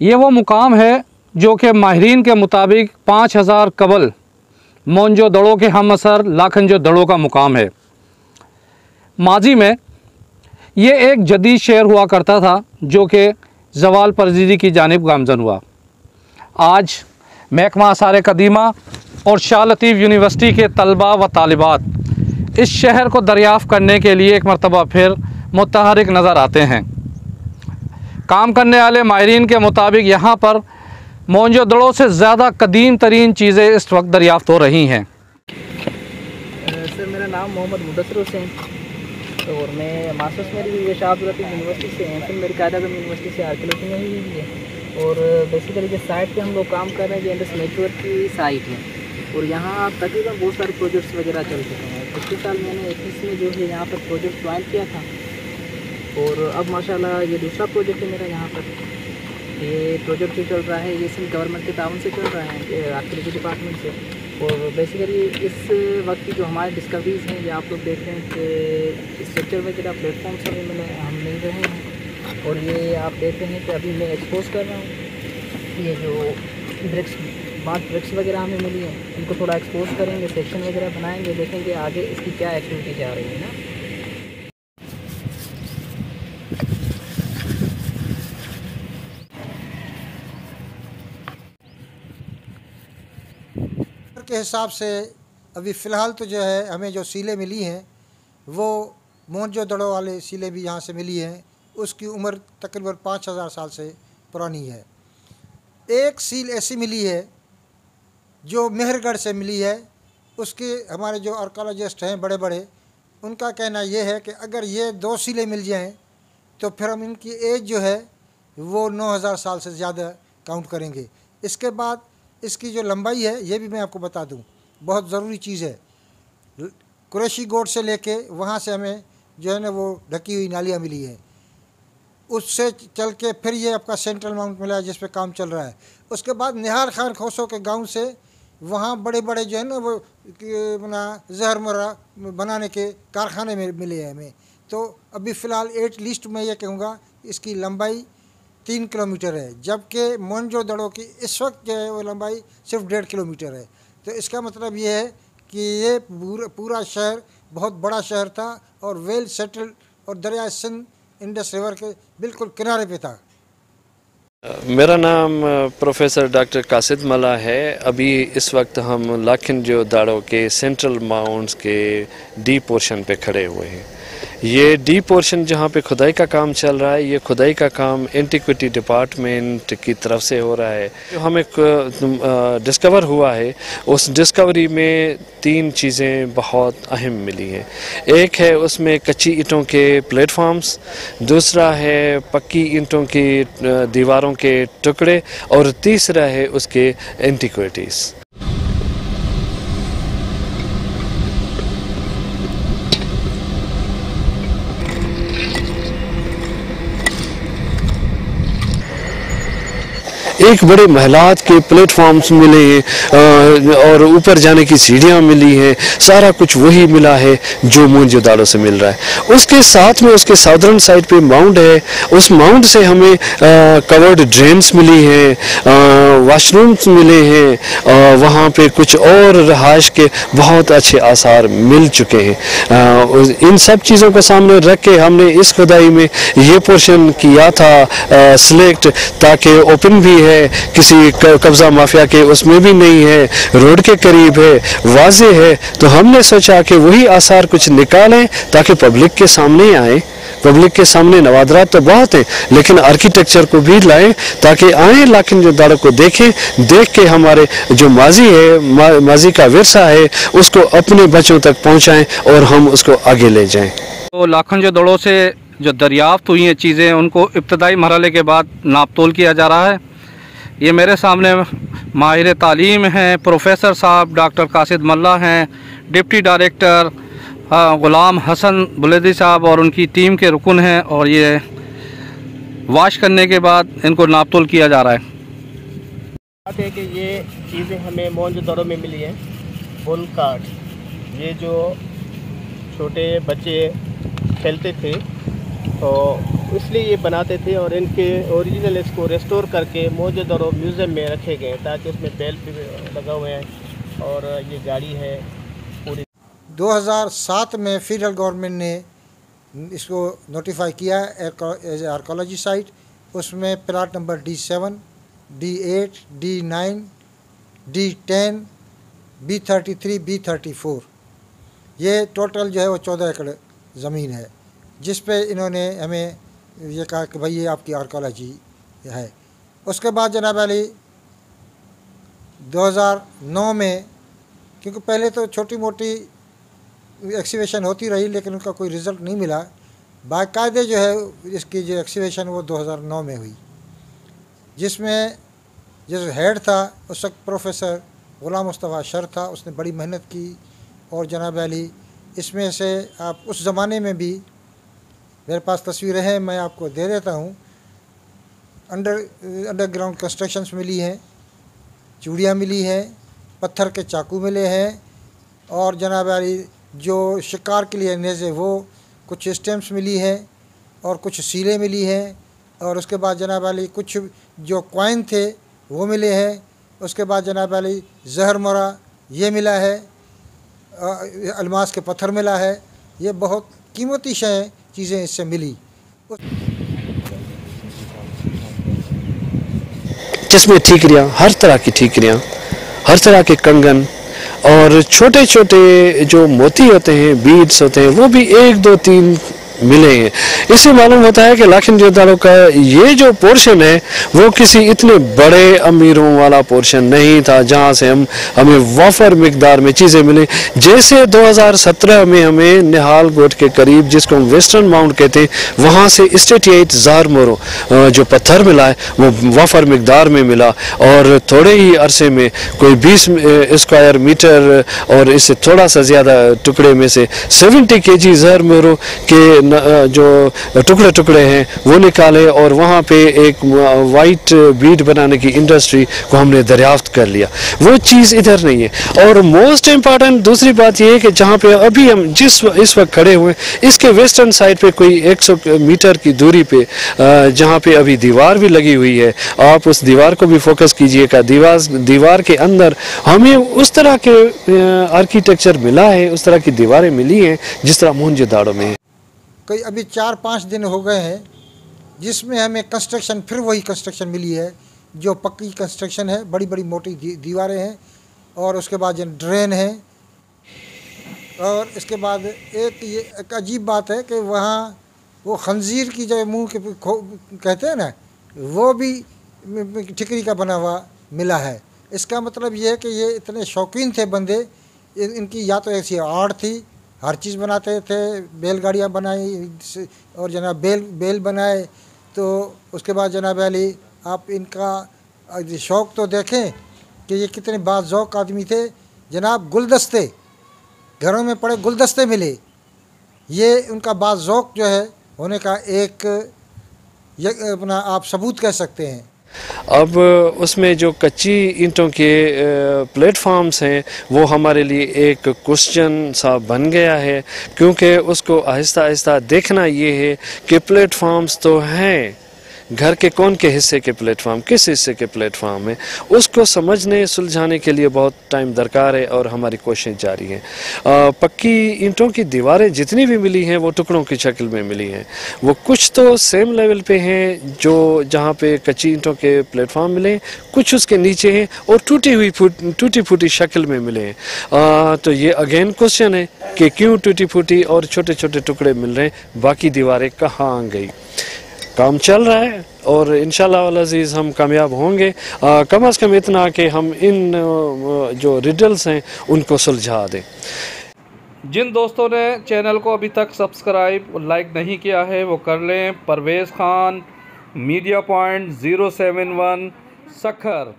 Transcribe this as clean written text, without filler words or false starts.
ये वो मुकाम है जो कि माहिरीन के मुताबिक 5000 कबल मोहनजोदड़ो के हम असर लाखनजोदड़ो का मुकाम है। माजी में ये एक जदीद शहर हुआ करता था जो कि ज़वाल पज़ीरी की जानिब गामज़न हुआ। आज महकमा आसार कदीमा और शाह लतीफ़ यूनिवर्सिटी के तलबा व तालिबात इस शहर को दरियाफ़्त करने के लिए एक मरतबा फिर मुतहरिक नज़र आते हैं। काम करने वाले माहिरीन के मुताबिक यहाँ पर मोहनजोदड़ो से ज़्यादा कदीम तरीन चीज़ें इस वक्त दरियाफ़्त हो रही हैं। सर, मेरा नाम मोहम्मद मुदस्सिर हुसैन और मैं मास्टर्स मेरी हुई है शाह लतीफ़ यूनिवर्सिटी से, फिर मेरी कायद-ए-आज़म यूनिवर्सिटी से आर्कियोलॉजी में हुई है। और बेसिकली जिस साइट पे हम लोग काम कर रहे हैं ये इंडस नेटवर्क की साइट है और यहाँ तकरीबन बहुत सारे प्रोजेक्ट्स वगैरह चल चुके हैं। पिछले साल मैंने 21 में जो है यहाँ पर प्रोजेक्ट ज्वाइन किया था और अब माशाल्लाह ये दूसरा प्रोजेक्ट है मेरा यहाँ पर। ये प्रोजेक्ट जो चल रहा है ये सिंध गवर्नमेंट के ताउन से चल रहा है, आर्कियोलॉजी डिपार्टमेंट से। और बेसिकली इस वक्त की जो हमारे डिस्कवरीज़ हैं ये आप लोग देख रहे हैं कि स्ट्रक्चर वगैरह प्लेटफॉर्म से हम मिल रहे हैं। और ये आप देख रहे हैं कि अभी मैं एक्सपोज कर रहा हूँ। ये जो ब्रिक्स 5 ब्रिक्स वगैरह हमें मिली हैं इनको थोड़ा एक्सपोज करेंगे, सेक्शन वगैरह बनाएंगे, देखेंगे आगे इसकी क्या एक्टिविटी जा रही है ना। के हिसाब से अभी फ़िलहाल तो जो है हमें जो सीलें मिली हैं वो मोहनजोदड़ो वाले सीलें भी यहाँ से मिली हैं। उसकी उम्र तकरीबन 5000 साल से पुरानी है। एक सील ऐसी मिली है जो मेहरगढ़ से मिली है। उसके हमारे जो आर्कियोलॉजिस्ट हैं बड़े बड़े उनका कहना ये है कि अगर ये 2 सीलें मिल जाएं तो फिर हम इनकी एज जो है वो 9000 साल से ज़्यादा काउंट करेंगे। इसके बाद इसकी जो लंबाई है ये भी मैं आपको बता दूं, बहुत ज़रूरी चीज़ है। कुरैशी गोट से लेके वहाँ से हमें जो है ना वो ढकी हुई नालियाँ मिली हैं, उससे चल के फिर ये आपका सेंट्रल माउंट मिला है जिस पे काम चल रहा है। उसके बाद निहार खान खोसो के गांव से वहाँ बड़े बड़े जो है ना वो जहर मुर्रा बनाने के कारखाने में मिले हैं हमें। तो अभी फ़िलहाल एट लिस्ट में ये कहूँगा इसकी लंबाई 3 किलोमीटर है, जबकि मोहनजोदड़ो की इस वक्त जो है वो लंबाई सिर्फ 1.5 किलोमीटर है। तो इसका मतलब ये है कि ये पूरा शहर बहुत बड़ा शहर था और वेल सेटल्ड और दरिया सिंध इंडस रिवर के बिल्कुल किनारे पे था। मेरा नाम प्रोफेसर डॉक्टर कासिद मल्ला है। अभी इस वक्त हम लाखनजोदड़ो के सेंट्रल माउंट्स के डी पोर्शन पे खड़े हुए हैं। ये डी पोर्शन जहाँ पे खुदाई का काम चल रहा है, ये खुदाई का काम एंटीक्विटी डिपार्टमेंट की तरफ से हो रहा है। जो हमें डिस्कवर हुआ है उस डिस्कवरी में 3 चीज़ें बहुत अहम मिली हैं। एक है उसमें कच्ची ईंटों के प्लेटफॉर्म्स, दूसरा है पक्की ईंटों की दीवारों के टुकड़े और तीसरा है उसके एंटीक्विटीज़। एक बड़े महलात के प्लेटफॉर्म्स मिले हैं और ऊपर जाने की सीढ़ियाँ मिली हैं। सारा कुछ वही मिला है जो मोहनजोदड़ो से मिल रहा है। उसके साथ में उसके साउदर्न साइड पे माउंट है, उस माउंट से हमें कवर्ड ड्रेन्स मिली हैं, वाशरूम्स मिले हैं, वहाँ पे कुछ और रहायश के बहुत अच्छे आसार मिल चुके हैं। इन सब चीज़ों को सामने रख के हमने इस खुदाई में ये पोर्शन किया था सिलेक्ट, ताकि ओपन भी है, किसी कब्जा माफिया के उसमें भी नहीं है, रोड के करीब है, वाज़े है। तो हमने सोचा कि वही आसार कुछ निकालें ताकि पब्लिक के सामने आए। पब्लिक के सामने नवादरात तो बहुत हैं लेकिन आर्किटेक्चर को भी लाएं ताकि आए लाखनजोदड़ो को देखें, देख के हमारे जो माजी है, माजी का विरसा है, उसको अपने बच्चों तक पहुंचाएं और हम उसको आगे ले जाएं। तो लाखनजोदड़ो से जो दरियाफ्त हुई हैं चीज़ें उनको इब्तदाई मरहले के बाद नापतोल किया जा रहा है। ये मेरे सामने माहिर तालीम हैं प्रोफेसर साहब डॉक्टर कासिद मल्ला हैं, डिप्टी डायरेक्टर ग़ुलाम हसन बुलेदी साहब और उनकी टीम के रुकन हैं और ये वाश करने के बाद इनको नापतोल किया जा रहा है। बात है कि ये चीज़ें हमें मोहनजोदड़ो में मिली हैं। बुल कार्ट, ये जो छोटे बच्चे खेलते थे तो इसलिए ये बनाते थे और इनके ओरिजिनल इसको रेस्टोर करके मौजूद और म्यूज़ियम में रखे गए ताकि इसमें बेल भी लगा हुए हैं और ये गाड़ी है पूरी। 2007 में फेडरल गवर्नमेंट ने इसको नोटिफाई किया एज आर्कोलॉजी साइट। उसमें plot number D7, D8, D9, D10, B33, B34 ये टोटल जो है वो 14 एकड़ ज़मीन है, जिस पे इन्होंने हमें ये कहा कि भाई ये आपकी आर्कोलॉजी है। उसके बाद जनाब अली 2009 में, क्योंकि पहले तो छोटी मोटी एक्सीबिशन होती रही लेकिन उनका कोई रिज़ल्ट नहीं मिला, बाकायदे जो है इसकी जो एक्सीबिशन वो 2009 में हुई, जिसमें जो हेड था उस वक्त प्रोफेसर ग़ुलाम मुस्तफ़ा शर था। उसने बड़ी मेहनत की और जनाब अली इसमें से आप उस ज़माने में भी मेरे पास तस्वीरें हैं, मैं आपको दे देता हूँ। अंडरग्राउंड कंस्ट्रक्शंस मिली हैं, चूड़ियाँ मिली हैं, पत्थर के चाकू मिले हैं और जनाब अली जो शिकार के लिए नेज़े वो कुछ स्टैम्प्स मिली हैं और कुछ सीलें मिली हैं। और उसके बाद जनाब अली कुछ जो कॉइन थे वो मिले हैं। उसके बाद जनाब अली जहर मोरा ये मिला है, अलमास के पत्थर मिला है। ये बहुत कीमती चीज़ें इससे मिली। जिसमें ठीकरियाँ, हर तरह की ठीकरियाँ, हर तरह के कंगन और छोटे छोटे जो मोती होते हैं, बीड्स होते हैं, वो भी 1, 2, 3 मिले हैं। इससे मालूम होता है कि लाखन जोधाड़ो का ये जो पोर्शन है वो किसी इतने बड़े अमीरों वाला पोर्शन नहीं था जहाँ से हमें वाफर मिकदार में चीज़ें मिले। जैसे 2017 में हमें निहाल गोट के करीब, जिसको हम वेस्टर्न माउंट कहते हैं, वहाँ से स्टेटिएट ज़ारमोरो जो पत्थर मिला है वो वाफर मिकदार में मिला और थोड़े ही अरसे में कोई 20 स्क्वायर मीटर और इससे थोड़ा सा ज़्यादा टुकड़े में से 70 kg ज़ारमोरो के जो टुकड़े टुकड़े हैं वो निकाले और वहाँ पे एक वाइट बीड बनाने की इंडस्ट्री को हमने दरियाफ्त कर लिया। वो चीज़ इधर नहीं है। और मोस्ट इम्पॉर्टेंट दूसरी बात ये है कि जहाँ पे अभी हम इस वक्त खड़े हुए, इसके वेस्टर्न साइड पे कोई 100 मीटर की दूरी पे जहाँ पे अभी दीवार भी लगी हुई है, आप उस दीवार को भी फोकस कीजिएगा। दीवार के अंदर हमें उस तरह के आर्किटेक्चर मिला है, उस तरह की दीवारें मिली हैं जिस तरह मोहनजोदाड़ो में है। कोई अभी 4-5 दिन हो गए हैं जिसमें हमें कंस्ट्रक्शन, फिर वही कंस्ट्रक्शन मिली है जो पक्की कंस्ट्रक्शन है। बड़ी बड़ी मोटी दीवारें हैं और उसके बाद ड्रेन है। और इसके बाद एक अजीब बात है कि वहाँ वो खंजीर की जो मुंह के कहते हैं ना, वो भी ठिकरी का बना हुआ मिला है। इसका मतलब ये है कि ये इतने शौकीन थे बंदे, इनकी या तो ऐसी आर्ट थी, हर चीज़ बनाते थे। बैलगाड़ियाँ बनाई और जनाब बेल बनाए। तो उसके बाद जनाब अली आप इनका शौक़ तो देखें कि ये कितने बाज़ौक़ आदमी थे। जनाब गुलदस्ते, घरों में पड़े गुलदस्ते मिले, ये उनका बाज़ौक़ जो है होने का एक अपना आप सबूत कह सकते हैं। अब उसमें जो कच्ची ईंटों के प्लेटफॉर्म्स हैं वो हमारे लिए एक क्वेश्चन सा बन गया है, क्योंकि उसको आहिस्ता आहिस्ता देखना ये है कि प्लेटफॉर्म्स तो हैं, घर के कौन के हिस्से के प्लेटफॉर्म, किस हिस्से के प्लेटफॉर्म है, उसको समझने सुलझाने के लिए बहुत टाइम दरकार है और हमारी कोशिश जारी है। पक्की ईंटों की दीवारें जितनी भी मिली हैं वो टुकड़ों की शक्ल में मिली हैं। वो कुछ तो सेम लेवल पे हैं जो जहाँ पे कच्ची ईंटों के प्लेटफॉर्म मिले, कुछ उसके नीचे हैं और टूटी फूटी शक्ल में मिले हैं। तो ये अगेन क्वेश्चन है कि क्यों टूटी फूटी और छोटे छोटे टुकड़े मिल रहे हैं, बाकी दीवारें कहाँ गई। काम चल रहा है और इंशाल्लाह अज़ीज़ हम कामयाब होंगे। कम से कम इतना कि हम इन जो रिडल्स हैं उनको सुलझा दें। जिन दोस्तों ने चैनल को अभी तक सब्सक्राइब और लाइक नहीं किया है वो कर लें। Parvez Khan, media point 071 Sukkur.